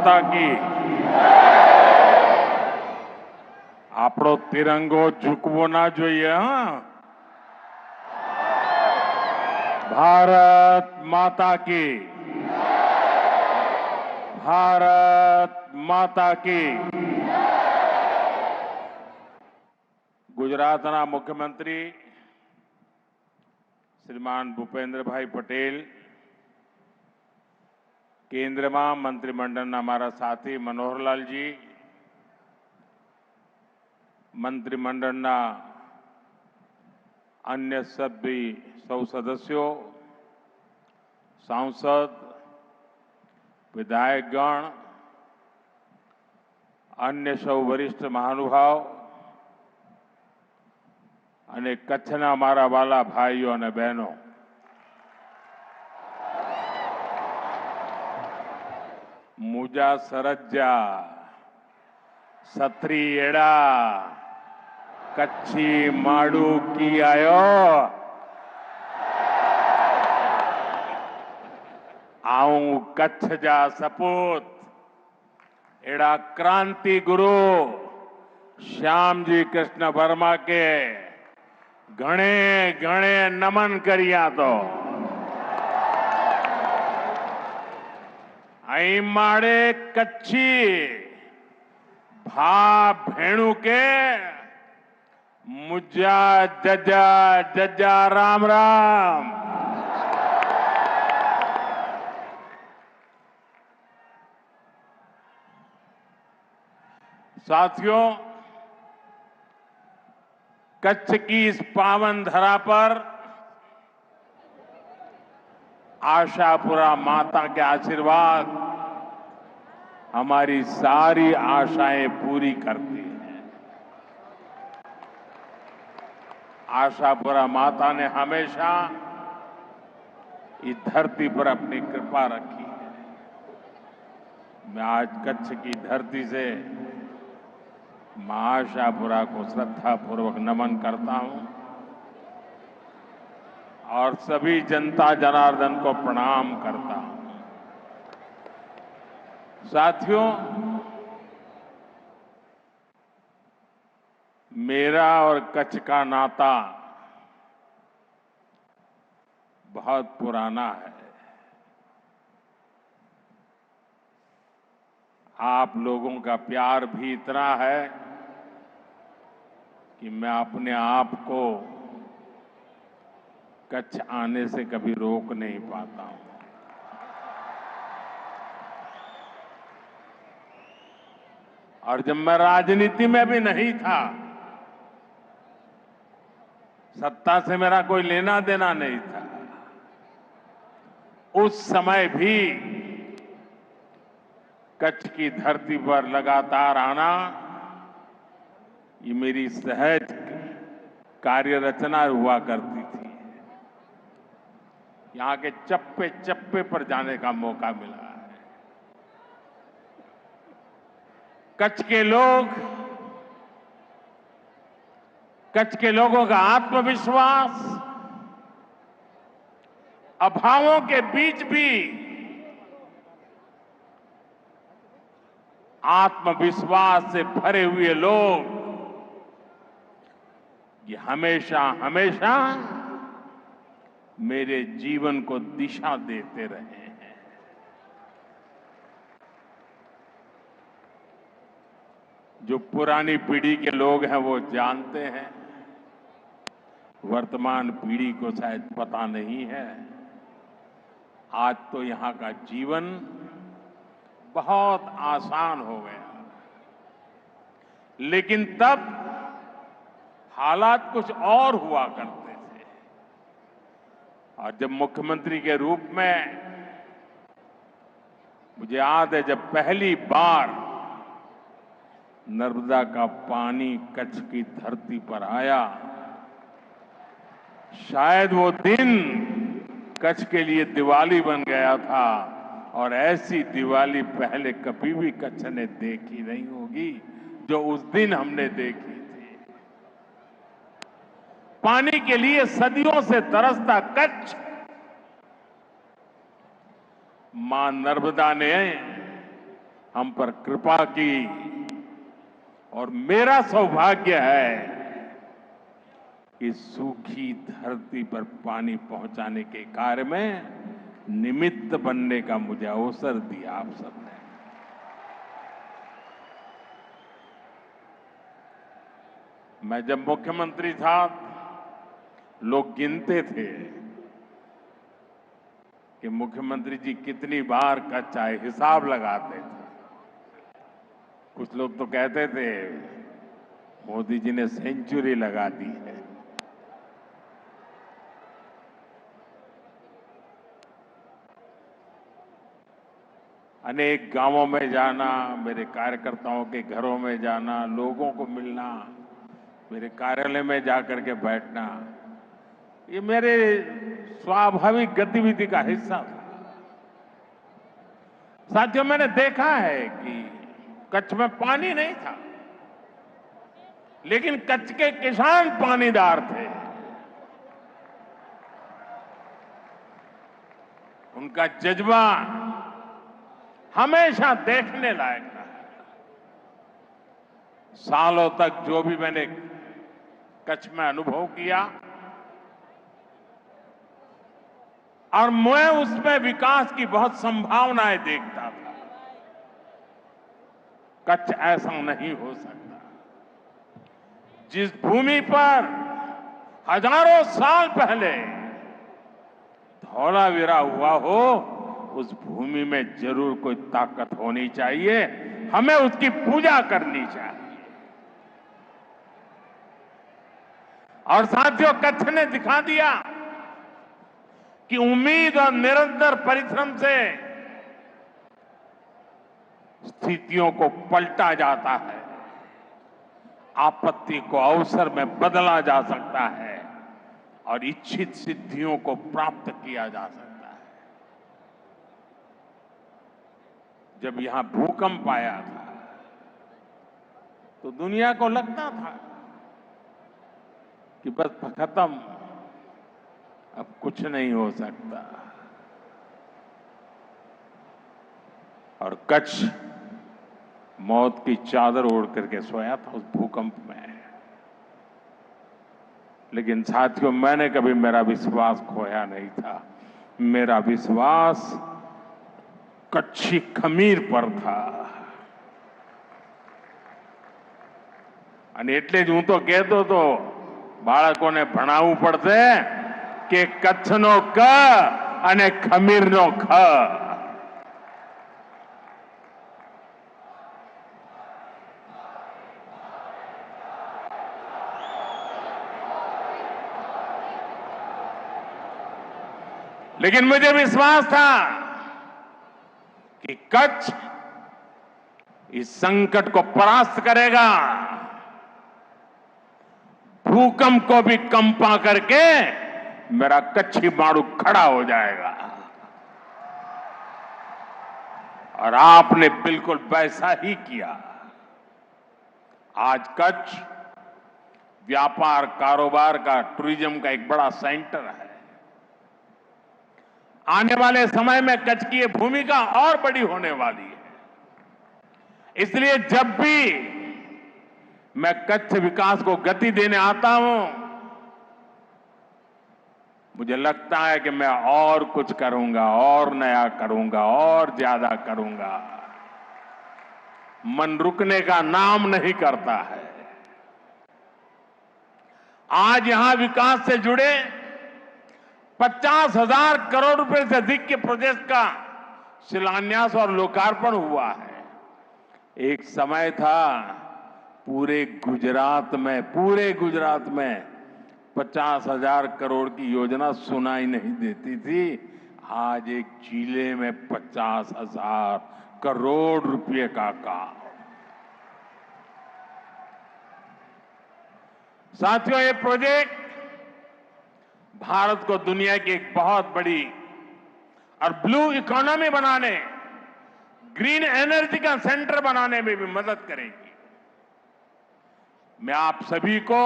माता की। આપણો તિરંગો ઝૂકવો ના જોઈએ હા। ભારત માતા की। भारत माता की। गुजरातना मुख्यमंत्री श्रीमान भूपेन्द्रभाई पटेल, केंद्र में मंत्रिमंडल हमारा साथी मनोहरलाल जी, मंत्रिमंडल अन्य सभी सौ सदस्यों, सांसद, विधायकगण, अन्य सौ वरिष्ठ महानुभाव અને કચ્છના મારા વાલા ભાઈઓ અને બહેનો, મુજા સરજ્જા સત્રી એડા કચ્છી માડુ કી આયો આऊं कच्छ जा सपूत एड़ा क्रांति गुरु श्याम जी कृष्ण वर्मा के घणे घणे नमन करिया तो आई माड़े कच्छी भा भेणु के मुजा जजा जजा राम राम। साथियों, कच्छ की इस पावन धरा पर आशापुरा माता के आशीर्वाद हमारी सारी आशाएं पूरी करती हैं। आशापुरा माता ने हमेशा इस धरती पर अपनी कृपा रखी है। मैं आज कच्छ की धरती से मां आशापुरा को श्रद्धापूर्वक नमन करता हूं और सभी जनता जनार्दन को प्रणाम करता हूं। साथियों, मेरा और कच्छ का नाता बहुत पुराना है। आप लोगों का प्यार भी इतना है कि मैं अपने आप को कच्छ आने से कभी रोक नहीं पाता हूं। और जब मैं राजनीति में भी नहीं था, सत्ता से मेरा कोई लेना देना नहीं था, उस समय भी कच्छ की धरती पर लगातार आना ये मेरी सहज कार्य रचना हुआ करती थी। यहां के चप्पे चप्पे पर जाने का मौका मिला है। कच्छ के लोगों का आत्मविश्वास अभावों के बीच भी आत्मविश्वास से भरे हुए लोग ये हमेशा हमेशा मेरे जीवन को दिशा देते रहे हैं। जो पुरानी पीढ़ी के लोग हैं वो जानते हैं, वर्तमान पीढ़ी को शायद पता नहीं है। आज तो यहां का जीवन बहुत आसान हो गया, लेकिन तब हालात कुछ और हुआ करते थे। और जब मुख्यमंत्री के रूप में मुझे याद है, जब पहली बार नर्मदा का पानी कच्छ की धरती पर आया, शायद वो दिन कच्छ के लिए दिवाली बन गया था। और ऐसी दिवाली पहले कभी भी कच्छ ने देखी नहीं होगी जो उस दिन हमने देखी थी। पानी के लिए सदियों से तरसता कच्छ, मां नर्मदा ने हम पर कृपा की और मेरा सौभाग्य है कि सूखी धरती पर पानी पहुंचाने के कार्य में निमित्त बनने का मुझे अवसर दिया आप सबने। मैं जब मुख्यमंत्री था, लोग गिनते थे कि मुख्यमंत्री जी कितनी बार कच्चा है, हिसाब लगाते थे। कुछ लोग तो कहते थे मोदी जी ने सेंचुरी लगा दी है। अनेक गांवों में जाना, मेरे कार्यकर्ताओं के घरों में जाना, लोगों को मिलना, मेरे कार्यालय में जाकर के बैठना, ये मेरे स्वाभाविक गतिविधि का हिस्सा था। साथियों, मैंने देखा है कि कच्छ में पानी नहीं था, लेकिन कच्छ के किसान पानीदार थे। उनका जज्बा हमेशा देखने लायक था। सालों तक जो भी मैंने कच्छ में अनुभव किया और मैं उसमें विकास की बहुत संभावनाएं देखता था। कच्छ ऐसा नहीं हो सकता। जिस भूमि पर हजारों साल पहले धौलावीरा हुआ हो, उस भूमि में जरूर कोई ताकत होनी चाहिए। हमें उसकी पूजा करनी चाहिए। और साथियों, कच्छ ने दिखा दिया कि उम्मीद और निरंतर परिश्रम से स्थितियों को पलटा जाता है, आपत्ति को अवसर में बदला जा सकता है और इच्छित सिद्धियों को प्राप्त किया जा सकता है। जब यहां भूकंप आया था तो दुनिया को लगता था कि बस खत्म, अब कुछ नहीं हो सकता। और कच्छ मौत की चादर ओढ़ करके सोया था उस भूकंप में। लेकिन साथियों, मैंने कभी मेरा विश्वास खोया नहीं था। मेरा विश्वास कच्छी खमीर पर था। અને એટલે જ હું તો કહેતો તો બાળકોને ભણાવવું પડશે કે કચ્છનો ક અને ખમીરનો ખ। लेकिन मुझे विश्वास था कि कच्छ इस संकट को परास्त करेगा, भूकंप को भी कंपा करके मेरा कच्छी मारू खड़ा हो जाएगा। और आपने बिल्कुल वैसा ही किया। आज कच्छ व्यापार कारोबार का, टूरिज्म का एक बड़ा सेंटर है। आने वाले समय में कच्छ की ये भूमिका और बड़ी होने वाली है। इसलिए जब भी मैं कच्छ विकास को गति देने आता हूं, मुझे लगता है कि मैं और कुछ करूंगा, और नया करूंगा, और ज्यादा करूंगा। मन रुकने का नाम नहीं करता है। आज यहां विकास से जुड़े 50,000 करोड़ रुपए से अधिक के प्रोजेक्ट का शिलान्यास और लोकार्पण हुआ है। एक समय था पूरे गुजरात में 50,000 करोड़ की योजना सुनाई नहीं देती थी। आज एक जिले में 50,000 करोड़ रुपए का काम। साथियों, ये प्रोजेक्ट भारत को दुनिया की एक बहुत बड़ी और ब्लू इकोनॉमी बनाने, ग्रीन एनर्जी का सेंटर बनाने में भी मदद करेगी। मैं आप सभी को,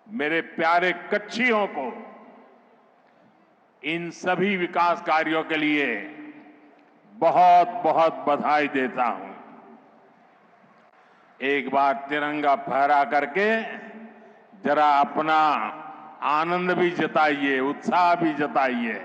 मेरे प्यारे कच्छियों को, इन सभी विकास कार्यों के लिए बहुत बहुत बधाई देता हूं। एक बार तिरंगा फहरा करके जरा अपना आनंद भी जताइए, उत्साह भी जताइए।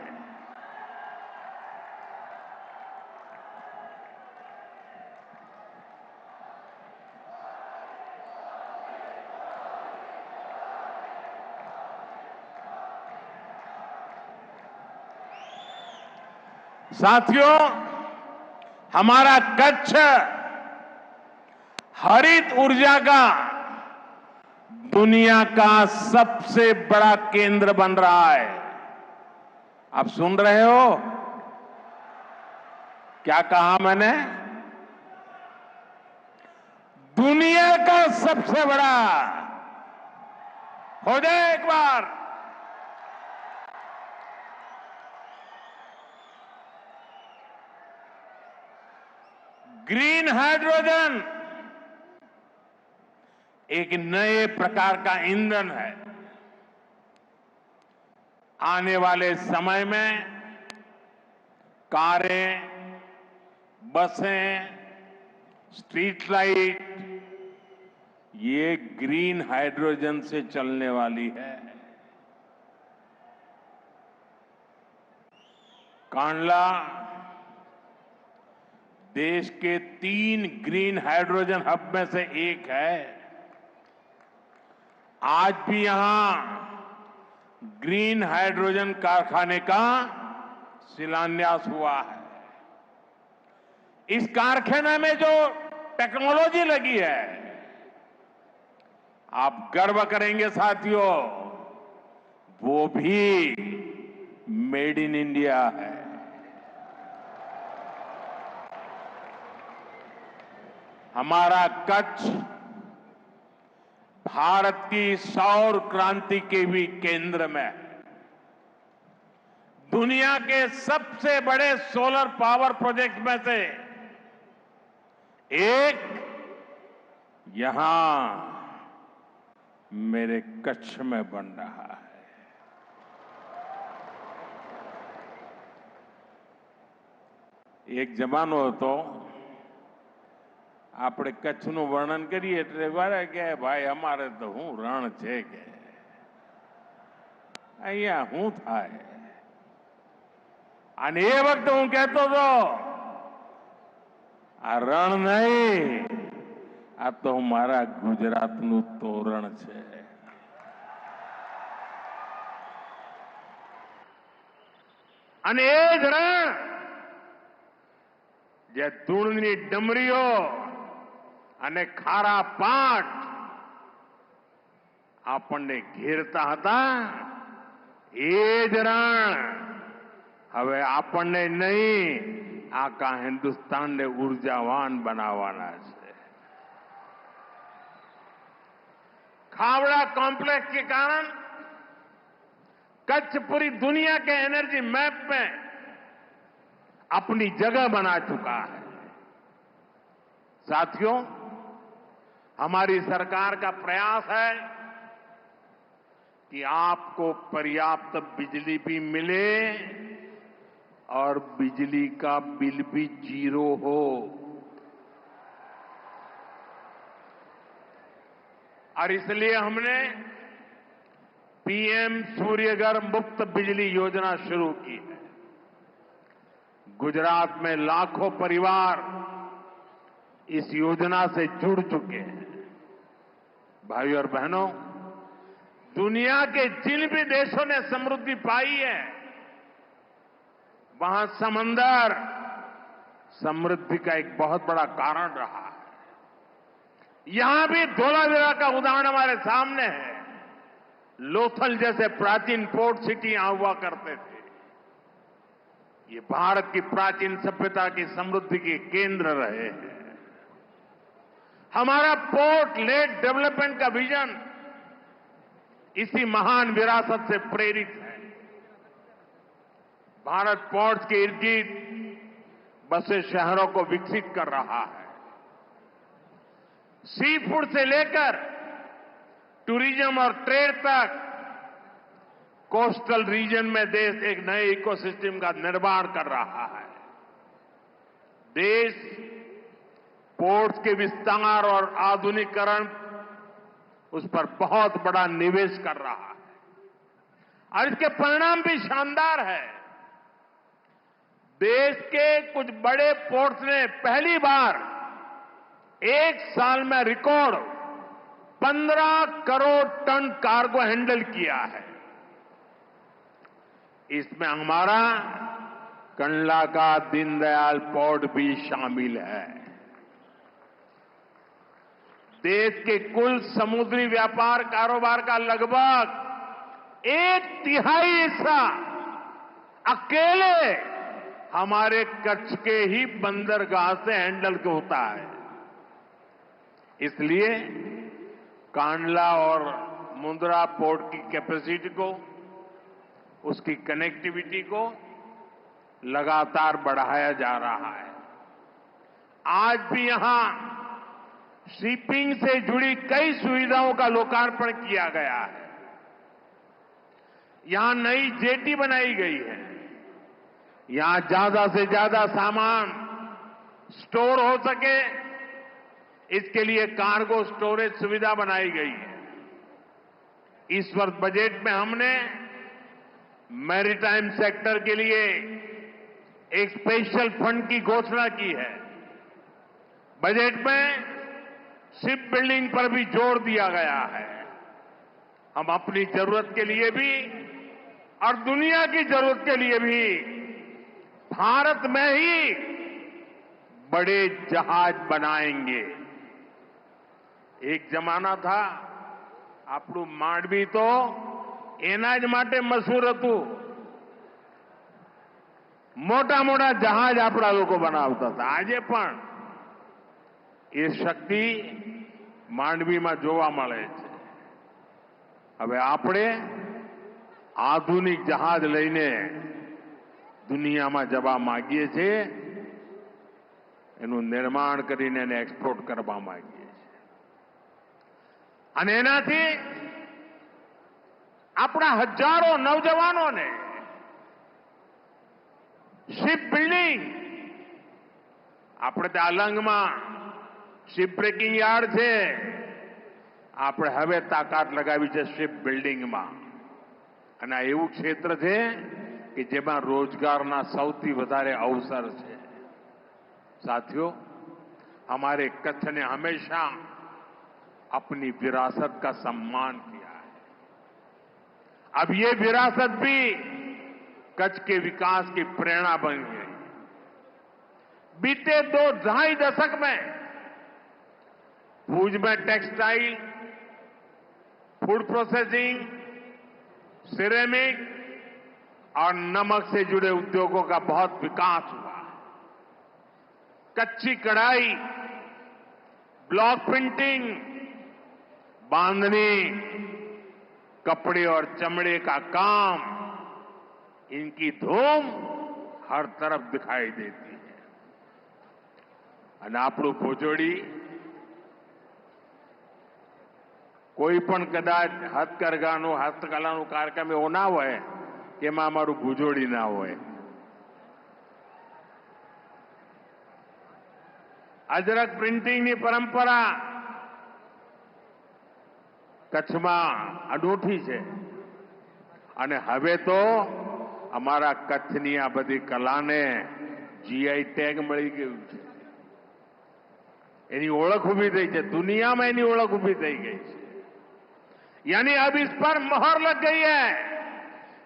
साथियों, हमारा कच्छ हरित ऊर्जा का दुनिया का सबसे बड़ा केंद्र बन रहा है। आप सुन रहे हो? क्या कहा मैंने? दुनिया का सबसे बड़ा। हो जाए एक बार। ग्रीन हाइड्रोजन एक नए प्रकार का ईंधन है। आने वाले समय में कारें, बसें, स्ट्रीट लाइट ये ग्रीन हाइड्रोजन से चलने वाली है। कांडला देश के 3 ग्रीन हाइड्रोजन हब में से एक है। आज भी यहां ग्रीन हाइड्रोजन कारखाने का शिलान्यास हुआ है। इस कारखाने में जो टेक्नोलॉजी लगी है, आप गर्व करेंगे साथियों, वो भी मेड इन इंडिया है। हमारा कच्छ भारत की सौर क्रांति के भी केंद्र में है। दुनिया के सबसे बड़े सोलर पावर प्रोजेक्ट में से एक यहां मेरे कच्छ में बन रहा है। एक जमानो હતો આપણે કચ્છનું વર્ણન કરીએ એટલે વારે કે ભાઈ અમારે તો હું રણ છે કે અહીંયા હું થાય। અને એ વખતે હું કહેતો હતો આ રણ નહીં, આ તો મારા ગુજરાતનું તોરણ છે। અને એ જ રણ જે ધૂળની ડમરીઓ અને ખારા પાટ આપણને ઘેરતા હતા, એ જ રણ હવે આપણને નહીં, આખા હિન્દુસ્તાનને ઉર્જાવાન બનાવવાના છે। खावड़ा कॉम्प्लेक्स के कारण कच्छ पूरी दुनिया के एनर्जी मैप में अपनी जगह बना चुका है। साथियों, हमारी सरकार का प्रयास है कि आपको पर्याप्त बिजली भी मिले और बिजली का बिल भी 0 हो। और इसलिए हमने पीएम सूर्यघर मुफ्त बिजली योजना शुरू की है। गुजरात में लाखों परिवार इस योजना से जुड़ चुके हैं। भाइयों और बहनों, दुनिया के जिन भी देशों ने समृद्धि पाई है, वहां समंदर समृद्धि का एक बहुत बड़ा कारण रहा है। यहां भी धोलावीरा का उदाहरण हमारे सामने है। लोथल जैसे प्राचीन पोर्ट सिटी यहां हुआ करते थे। ये भारत की प्राचीन सभ्यता की समृद्धि के केंद्र रहे हैं। हमारा पोर्ट लेड डेवलपमेंट का विजन इसी महान विरासत से प्रेरित है। भारत पोर्ट्स के इर्द गिर्द बसे शहरों को विकसित कर रहा है। सी फूड से लेकर टूरिज्म और ट्रेड तक कोस्टल रीजन में देश एक नए इकोसिस्टम का निर्माण कर रहा है। देश पोर्ट्स के विस्तार और आधुनिकीकरण उस पर बहुत बड़ा निवेश कर रहा है और इसके परिणाम भी शानदार है। देश के कुछ बड़े पोर्ट्स ने पहली बार एक साल में record 15 crore tonne cargo handle किया है। इसमें हमारा कंडला का दीनदयाल पोर्ट भी शामिल है। देश के कुल समुद्री व्यापार कारोबार का लगभग 1/3 हिस्सा अकेले हमारे कच्छ के ही बंदरगाह से हैंडल होता है। इसलिए कांडला और मुंद्रा पोर्ट की कैपेसिटी को, उसकी कनेक्टिविटी को लगातार बढ़ाया जा रहा है। आज भी यहां शिपिंग से जुड़ी कई सुविधाओं का लोकार्पण किया गया है। यहां नई जेटी बनाई गई है। यहां ज्यादा से ज्यादा सामान स्टोर हो सके, इसके लिए कार्गो स्टोरेज सुविधा बनाई गई है। इस वर्ष बजट में हमने मैरीटाइम सेक्टर के लिए एक स्पेशल फंड की घोषणा की है। बजट में शिप बिल्डिंग पर भी जोर दिया गया है। हम अपनी जरूरत के लिए भी और दुनिया की जरूरत के लिए भी भारत में ही बड़े जहाज बनाएंगे। एक जमाना था, આપણું માંડવી તો એના જ માટે મશહૂર હતું। મોટા મોટા જહાજ આપણા લોકો બનાવતા હતા। આજે પણ એ શક્તિ માંડવીમાં જોવા મળે છે। હવે આપણે આધુનિક જહાજ લઈને દુનિયામાં જવા માંગીએ છીએ, એનું નિર્માણ કરીને એને એક્સપોર્ટ કરવા માંગીએ છીએ। અને એનાથી આપણા હજારો નવજવાનોને શિપ બિલ્ડિંગ, આપણે ત્યાં અલંગમાં શિપ બ્રેકિંગ યાર્ડ છે, આપણે હવે તાકાત લગાવી છે શિપ બિલ્ડિંગમાં। અને આ એવું ક્ષેત્ર છે કે જેમાં રોજગારના સૌથી વધારે અવસર છે। साथियों, हमारे कच्छ ने हमेशा अपनी विरासत का सम्मान किया है। अब ये विरासत भी कच्छ के विकास की प्रेरणा बन गई। बीते 2-2.5 दशक में भुज में टेक्सटाइल, फूड प्रोसेसिंग, सिरेमिक और नमक से जुड़े उद्योगों का बहुत विकास हुआ। कच्ची कढ़ाई, ब्लॉक प्रिंटिंग, बांधनी, कपड़े और चमड़े का काम, इनकी धूम हर तरफ दिखाई देती है। અને આપણું ભુજોડી કોઈ પણ કદાચ હસ્તકલાનું કાર્યક્રમ એવો ના હોય કે એમાં અમારું ભુજોડી ના હોય। અજરક પ્રિન્ટિંગની પરંપરા કચ્છમાં અનોઠી છે અને હવે તો અમારા કચ્છની આ બધી કલાને જીઆઈ ટેગ મળી ગયું છે। એની ઓળખ ઊભી થઈ છે, દુનિયામાં એની ઓળખ ઊભી થઈ ગઈ છે। यानी अब इस पर मोहर लग गई है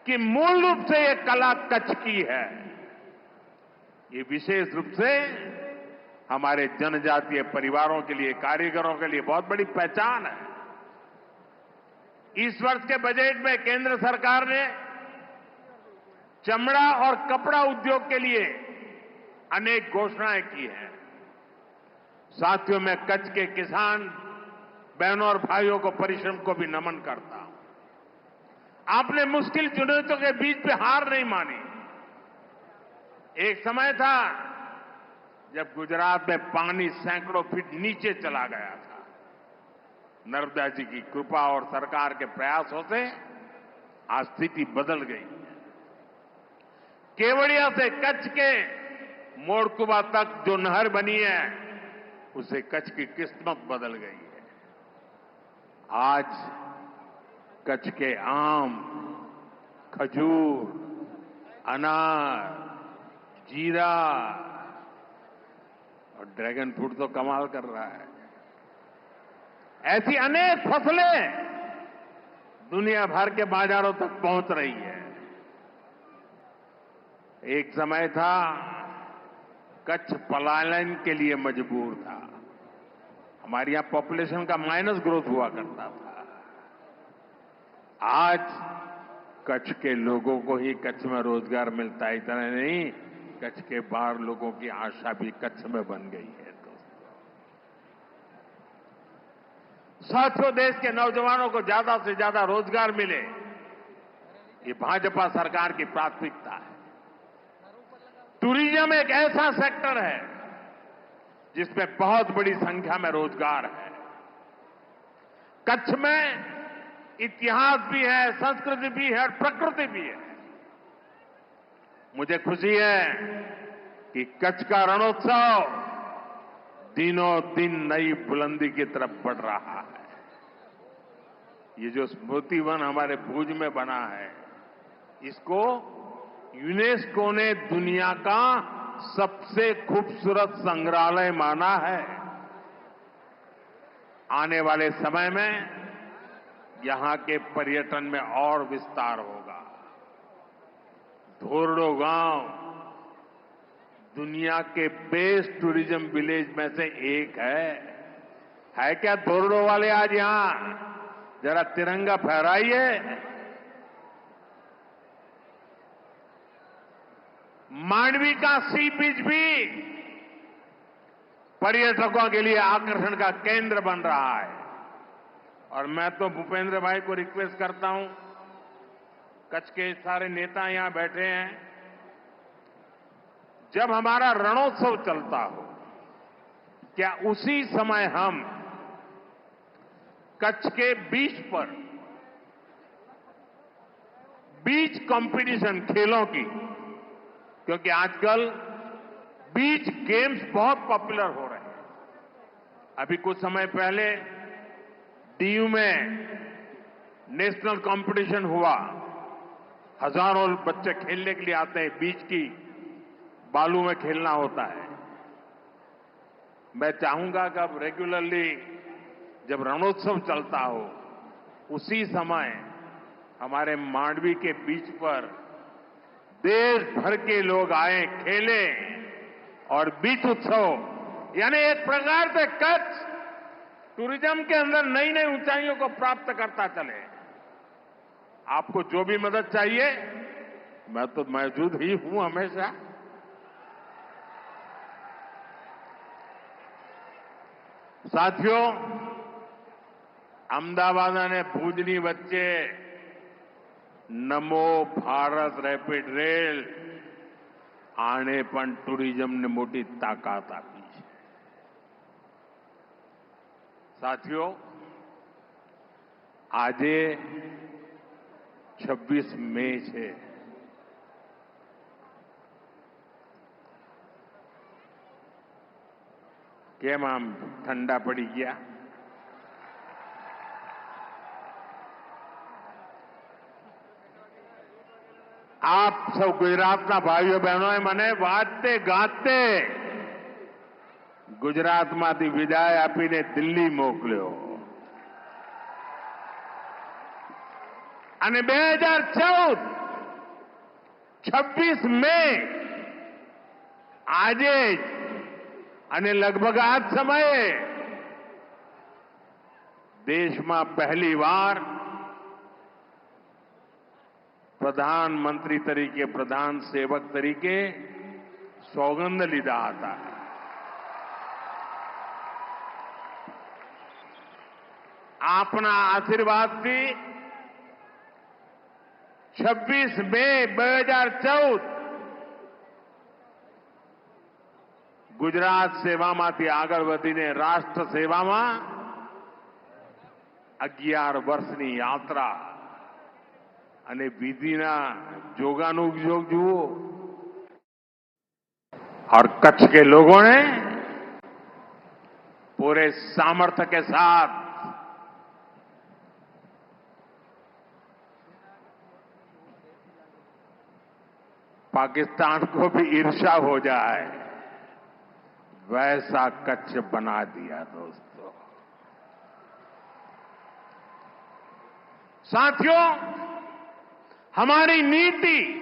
कि मूल रूप से ये कला कच्छ की है। ये विशेष रूप से हमारे जनजातीय परिवारों के लिए, कारीगरों के लिए बहुत बड़ी पहचान है। इस वर्ष के बजट में केंद्र सरकार ने चमड़ा और कपड़ा उद्योग के लिए अनेक घोषणाएं की हैं। साथियों, मैं कच्छ के किसान बहनों और भाइयों को, परिश्रम को भी नमन करता हूं। आपने मुश्किल चुनौतियों के बीच भी हार नहीं मानी। एक समय था जब गुजरात में पानी सैकड़ों फीट नीचे चला गया था। नर्मदा जी की कृपा और सरकार के प्रयासों से आज स्थिति बदल गई। केवड़िया से कच्छ के मोड़कुबा तक जो नहर बनी है उससे कच्छ की किस्मत बदल गई है। आज कच्छ के आम, खजूर, अनार, जीरा और ड्रैगन फ्रूट तो कमाल कर रहा है। ऐसी अनेक फसलें दुनिया भर के बाजारों तक पहुंच रही है। एक समय था कच्छ पलायन के लिए मजबूर था। हमारे यहां पॉपुलेशन का माइनस ग्रोथ हुआ करता था। आज कच्छ के लोगों को ही कच्छ में रोजगार मिलता है। इतना नहीं, कच्छ के बाहर लोगों की आशा भी कच्छ में बन गई है। साथियों, देश के नौजवानों को ज्यादा से ज्यादा रोजगार मिले, ये भाजपा सरकार की प्राथमिकता है। टूरिज्म एक ऐसा सेक्टर है जिसमें बहुत बड़ी संख्या में रोजगार है। कच्छ में इतिहास भी है, संस्कृति भी है और प्रकृति भी है। मुझे खुशी है कि कच्छ का रणोत्सव दिनों दिन नई बुलंदी की तरफ बढ़ रहा है। ये जो स्मृति वन हमारे भुज में बना है, इसको यूनेस्को ने दुनिया का सबसे खूबसूरत संग्रहालय माना है। आने वाले समय में यहां के पर्यटन में और विस्तार होगा। धोरडो गांव दुनिया के बेस्ट टूरिज्म विलेज में से एक है क्या धोरडो वाले? आज यहां जरा तिरंगा फहराइए। मांडवी का सी बीच भी पर्यटकों के लिए आकर्षण का केंद्र बन रहा है। और मैं तो भूपेंद्र भाई को रिक्वेस्ट करता हूं, कच्छ के सारे नेता यहां बैठे हैं, जब हमारा रणोत्सव चलता हो, क्या उसी समय हम कच्छ के बीच पर बीच कंपटीशन खेलों की, क्योंकि आजकल बीच गेम्स बहुत पॉपुलर हो रहे हैं। अभी कुछ समय पहले डीयू में नेशनल कंपटीशन हुआ। हजारों बच्चे खेलने के लिए आते हैं, बीच की बालू में खेलना होता है। मैं चाहूंगा कि अब रेगुलरली जब रणोत्सव चलता हो, उसी समय हमारे मांडवी के बीच पर देश भर के लोग आए, खेले और बीच उत्सव, यानी एक प्रकार से कच्छ टूरिज्म के अंदर नई नई ऊंचाइयों को प्राप्त करता चले। आपको जो भी मदद चाहिए, मैं तो मौजूद ही हूं हमेशा। साथियों, अहमदाबाद ने भुजनी वच्चे नमो भारत રેપિડ રેલ આને પણ ટુરિઝમને મોટી તાકાત આપી છે। સાથીઓ, આજે 26 મે છે। કેમ આમ ઠંડા પડી ગયા? आप सब गुजरातना भाईओ बहनों मने वाजते गाते गुजरात मांथी विदाय आपीने दिल्ली मोकल्यो અને 2014 26 મે આજે અને लगभग આ જ સમયે દેશમાં પહેલી વાર प्रधानमंत्री तरीके, प्रधान सेवक तरीके सौगंध लीधा था। आपना आशीर्वाद थी 26 મે 2014 गुजरात सेवामांथी आगळ वधीने राष्ट्र सेवामां 11 વર્ષની યાત્રા અને વિધિના જોગાનુજોગ જુઓ। और कच्छ के लोगों ने पूरे सामर्थ्य के साथ पाकिस्तान को भी ईर्ष्या हो जाए वैसा कच्छ बना दिया दोस्तों। साथियों, हमारी नीति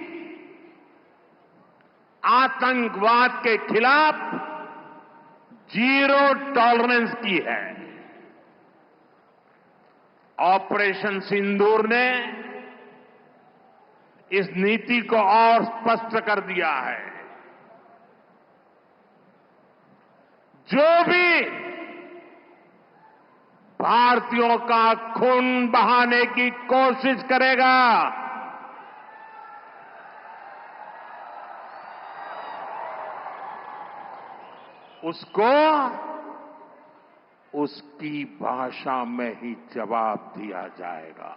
आतंकवाद के खिलाफ जीरो टॉलरेंस की है। ऑपरेशन सिंदूर ने इस नीति को और स्पष्ट कर दिया है। जो भी भारतीयों का खून बहाने की कोशिश करेगा, उसको उसकी भाषा में ही जवाब दिया जाएगा।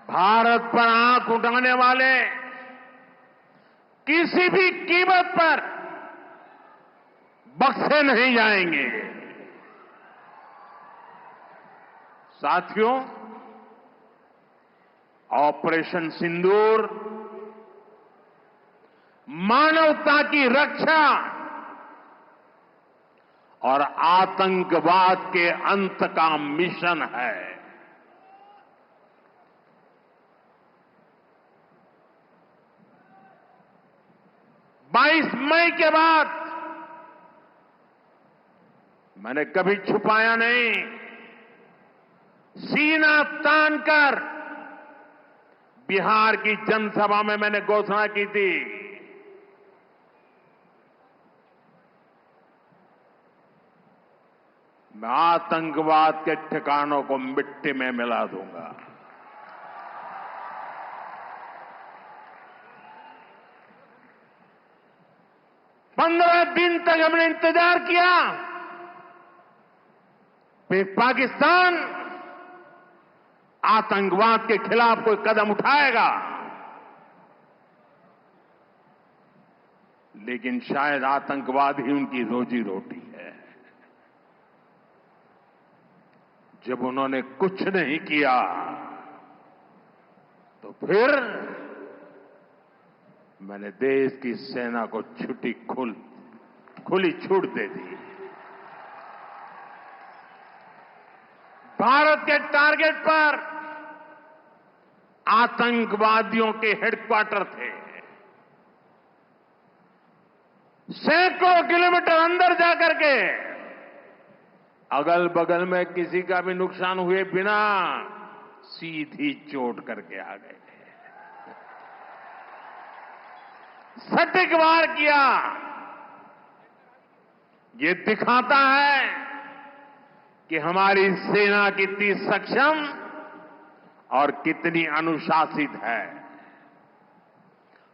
भारत पर आंख उठाने वाले किसी भी कीमत पर बख्शे नहीं जाएंगे। साथियों, ऑपरेशन सिंदूर मानवता की रक्षा और आतंकवाद के अंत का मिशन है। 22 मई के बाद मैंने कभी छुपाया नहीं, सीना तानकर बिहार की जनसभा में मैंने घोषणा की थी, मैं आतंकवाद के ठिकानों को मिट्टी में मिला दूंगा। पंद्रह दिन तक हमने इंतजार किया, फिर पाकिस्तान आतंकवाद के खिलाफ कोई कदम उठाएगा, लेकिन शायद आतंकवाद ही उनकी रोजी रोटी है। जब उन्होंने कुछ नहीं किया तो फिर मैंने देश की सेना को खुली छूट दे दी। भारत के टारगेट पर आतंकवादियों के हेडक्वार्टर थे। सैकड़ों किलोमीटर अंदर जाकर के अगल बगल में किसी का भी नुकसान हुए बिना सीधी चोट करके आ गए, सटीक वार किया। ये दिखाता है कि हमारी सेना कितनी सक्षम और कितनी अनुशासित है।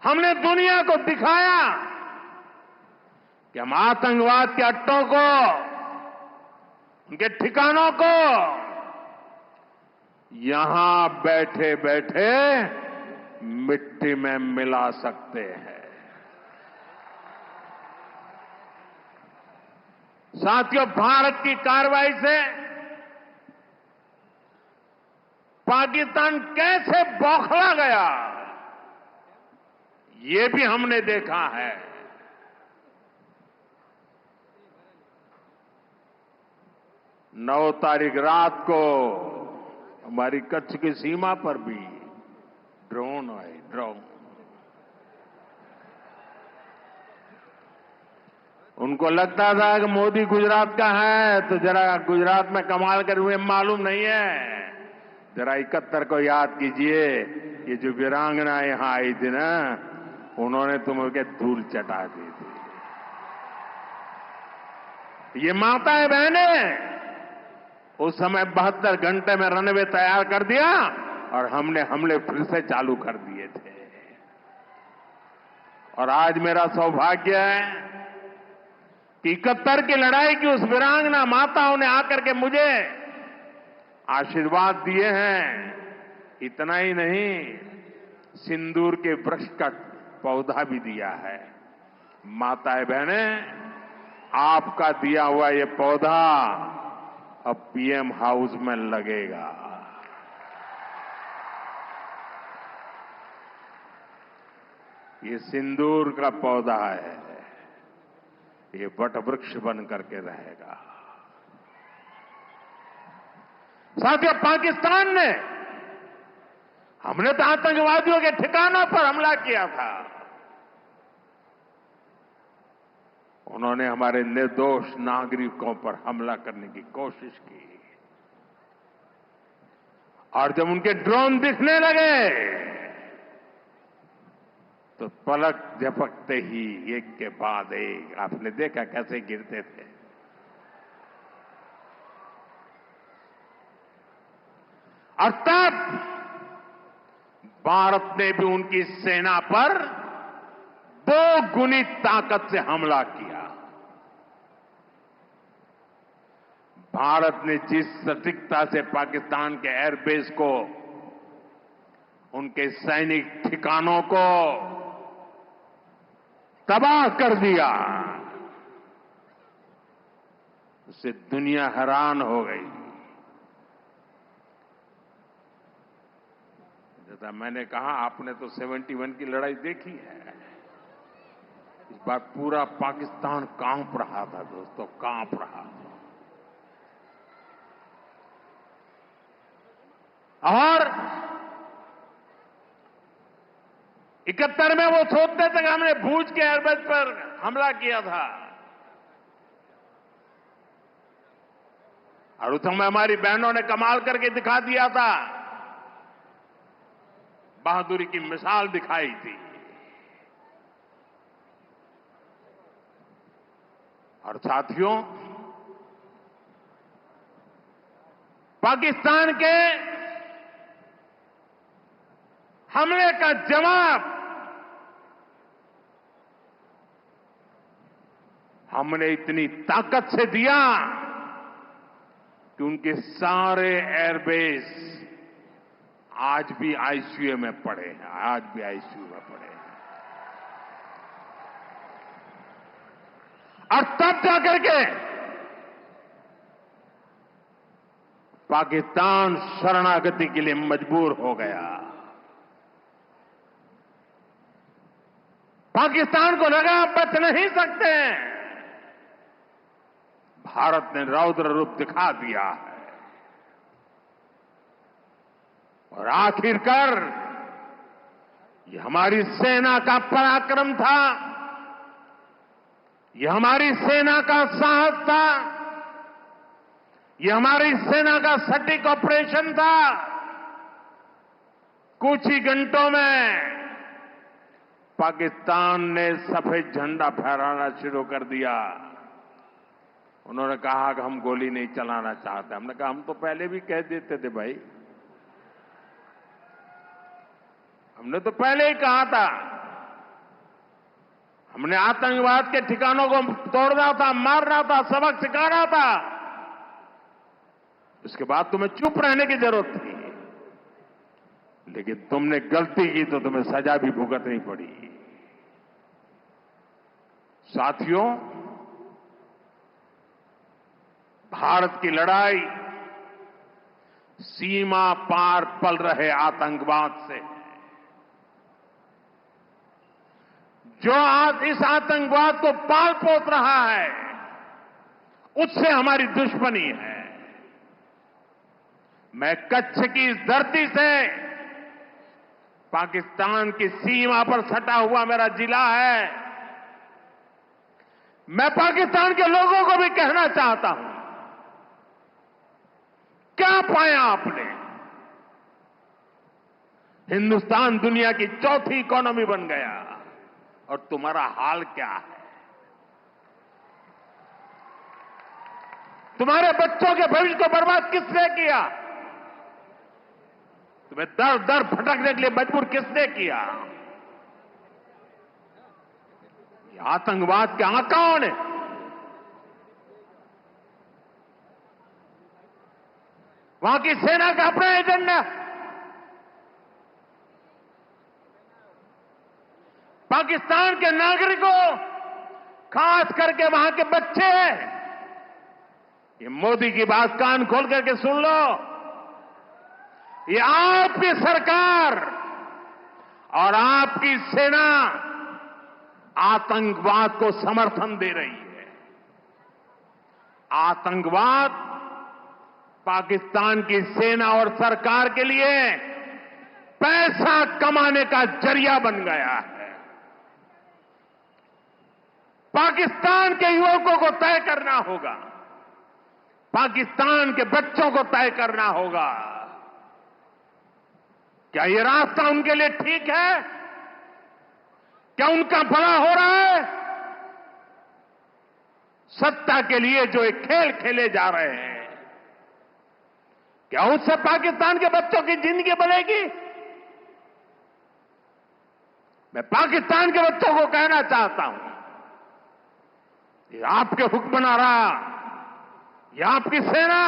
हमने दुनिया को दिखाया कि हम आतंकवाद के अड्डों को, उनके ठिकानों को यहां बैठे बैठे मिट्टी में मिला सकते हैं। साथियों, भारत की कार्रवाई से पाकिस्तान कैसे बौखला गया, ये भी हमने देखा है। नौ तारीख रात को हमारी कच्छ की सीमा पर भी ड्रोन आए, ड्रोन। उनको लगता था कि मोदी गुजरात का है तो जरा गुजरात में कमाल कर हुए मालूम नहीं है। जरा 71 को याद कीजिए, ये जो वीरांगना यहां आई थी ना, उन्होंने तुमको धूल चटा दी थी। ये माताएं बहनें उस समय 72 घंटे में रनवे तैयार कर दिया और हमने हमले फिर से चालू कर दिए थे। और आज मेरा सौभाग्य है कि 71 की लड़ाई की उस वीरांगना माताओं ने आकर के मुझे आशीर्वाद दिए हैं। इतना ही नहीं, सिंदूर के वृक्ष का पौधा भी दिया है। माताएं बहनें, आपका दिया हुआ ये पौधा अब पीएम हाउस में लगेगा। ये सिंदूर का पौधा है, ये वट वृक्ष बन करके रहेगा। साथियों, पाकिस्तान ने, हमने तो आतंकवादियों के ठिकानों पर हमला किया था, उन्होंने हमारे निर्दोष नागरिकों पर हमला करने की कोशिश की। और जब उनके ड्रोन दिखने लगे तो पलक झपकते ही एक के बाद एक, आपने देखा कैसे गिरते थे। और तब भारत ने भी उनकी सेना पर 2 गुनी ताकत से हमला किया। भारत ने जिस सटीकता से पाकिस्तान के एयरबेस को, उनके सैनिक ठिकानों को तबाह कर दिया, उससे दुनिया हैरान हो गई। जैसा मैंने कहा, आपने तो 71 की लड़ाई देखी है। इस बार पूरा पाकिस्तान कांप रहा था दोस्तों, कांप रहा था। और 71 में वो सोचते थे कि हमने भूज के एयरबेस पर हमला किया था, और उस समय हमारी बहनों ने कमाल करके दिखा दिया था, बहादुरी की मिसाल दिखाई थी। और साथियों, पाकिस्तान के हमले का जवाब हमने इतनी ताकत से दिया कि उनके सारे एयरबेस आज भी आईसीयू में पड़े हैं, आज भी आईसीयू में पड़े हैं। और तब जाकर के पाकिस्तान शरणागति के लिए मजबूर हो गया। पाकिस्तान को लगा बच नहीं सकते, भारत ने रौद्र रूप दिखा दिया है। और आखिरकार ये हमारी सेना का पराक्रम था, ये हमारी सेना का साहस था, ये हमारी सेना का सटीक ऑपरेशन था। कुछ ही घंटों में पाकिस्तान ने सफेद झंडा फहराना शुरू कर दिया। उन्होंने कहा कि हम गोली नहीं चलाना चाहते। हमने कहा हम तो पहले भी कह देते थे भाई, हमने तो पहले ही कहा था, हमने आतंकवाद के ठिकानों को तोड़ना था, मारना था, सबक सिखाना था। उसके बाद तुम्हें चुप रहने की जरूरत थी, लेकिन तुमने गलती की तो तुम्हें सजा भी भुगतनी पड़ी। साथियों, भारत की लड़ाई सीमा पार पल रहे आतंकवाद से, जो आज इस आतंकवाद को पाल पोस रहा है, उससे हमारी दुश्मनी है। मैं कच्छ की इस धरती से, पाकिस्तान की सीमा पर सटा हुआ मेरा जिला है, मैं पाकिस्तान के लोगों को भी कहना चाहता हूं, क्या पाया आपने? हिंदुस्तान दुनिया की चौथी इकोनॉमी बन गया, और तुम्हारा हाल क्या है? तुम्हारे बच्चों के भविष्य को बर्बाद किसने किया? तुम्हें दर दर भटकने के लिए मजबूर किसने किया? ये आतंकवाद के आकाओं ने। वहां की सेना का अपना एजेंडा, पाकिस्तान के नागरिकों, खास करके वहां के बच्चे, ये मोदी की बात कान खोल करके सुन लो। ये आपकी सरकार और आपकी सेना आतंकवाद को समर्थन दे रही है। आतंकवाद पाकिस्तान की सेना और सरकार के लिए पैसा कमाने का जरिया बन गया है। पाकिस्तान के युवकों को तय करना होगा, पाकिस्तान के बच्चों को तय करना होगा, क्या ये रास्ता उनके लिए ठीक है? क्या उनका भला हो रहा है? सत्ता के लिए जो एक खेल खेले जा रहे हैं, क्या उससे पाकिस्तान के बच्चों की जिंदगी बनेगी? मैं पाकिस्तान के बच्चों को कहना चाहता हूं, ये आपके हुक्मनारा, ये आपकी सेना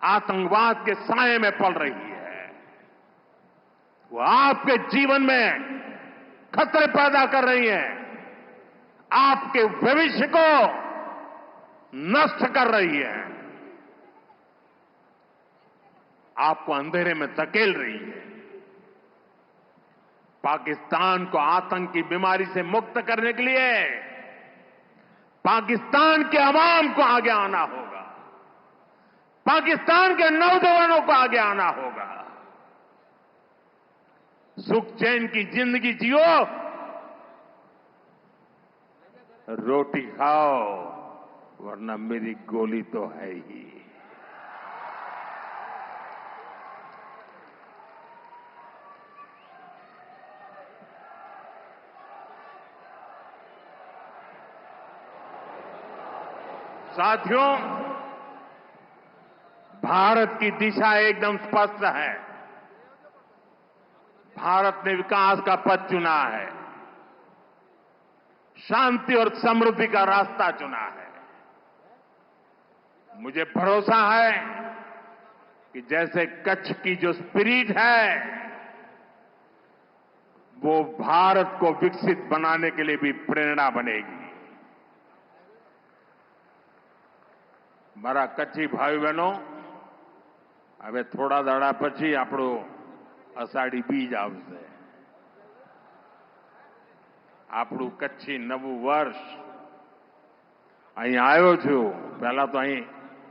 आतंकवाद के साए में पल रही है। वो आपके जीवन में खतरे पैदा कर रही है, आपके भविष्य को नष्ट कर रही है, आपको अंधेरे में धकेल रही है। पाकिस्तान को आतंक की बीमारी से मुक्त करने के लिए पाकिस्तान के अवाम को आगे आना होगा, पाकिस्तान के नौजवानों को आगे आना होगा। सुख चैन की जिंदगी जियो, रोटी खाओ, वरना मेरी गोली तो है ही। साथियों, भारत की दिशा एकदम स्पष्ट है। भारत ने विकास का पथ चुना है, शांति और समृद्धि का रास्ता चुना है। मुझे भरोसा है कि जैसे कच्छ की जो स्पिरिट है, वो भारत को विकसित बनाने के लिए भी प्रेरणा बनेगी। મારા કચ્છી ભાઈ બહેનો, હવે થોડા દાડા પછી આપણો અષાઢી બીજ આવશે, આપણું કચ્છી નવું વર્ષ। અહીં આવ્યો છું, પહેલા તો અહીં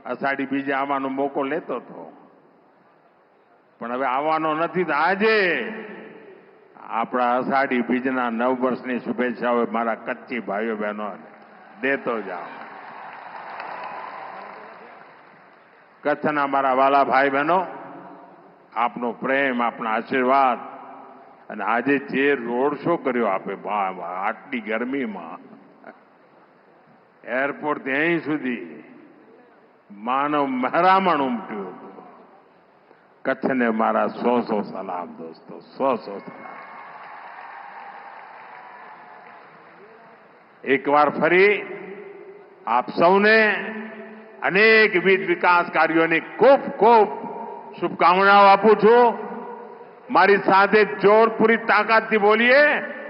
અષાઢી બીજે આવવાનો મોકો લેતો હતો, પણ હવે આવવાનો નથી। તો આજે આપણા અષાઢી બીજના નવ વર્ષની શુભેચ્છાઓ મારા કચ્છી ભાઈઓ બહેનોને દેતો જાઉં। કચ્છના મારા વાલા ભાઈ બહેનો, આપનો પ્રેમ, આપના આશીર્વાદ અને આજે જે રોડ શો કર્યો આપે આટલી ગરમીમાં, એરપોર્ટ ત્યાં સુધી માનવ મહેરામણ ઉમટ્યું હતું। કચ્છને મારા 100 સલામ દોસ્તો, 100 સલામ। એકવાર ફરી આપ સૌને અનેકવિધ વિકાસ કાર્યોની ખૂબ ખૂબ શુભકામનાઓ આપું છું। મારી સાથે જોર પૂરી તાકાતથી બોલીએ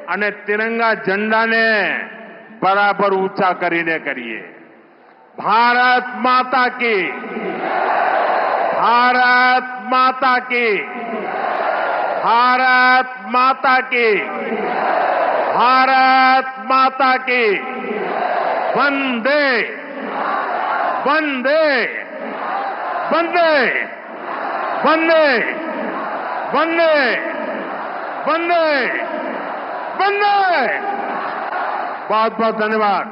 અને તિરંગા ઝંડાને બરાબર ઊંચા કરીને કરીએ। ભારત માતા की, भारत माता की, भारत माता की, भारत माता की। वंदे वंदे वंदे वंदे वंदे वंदे वंदे। बहुत बहुत धन्यवाद।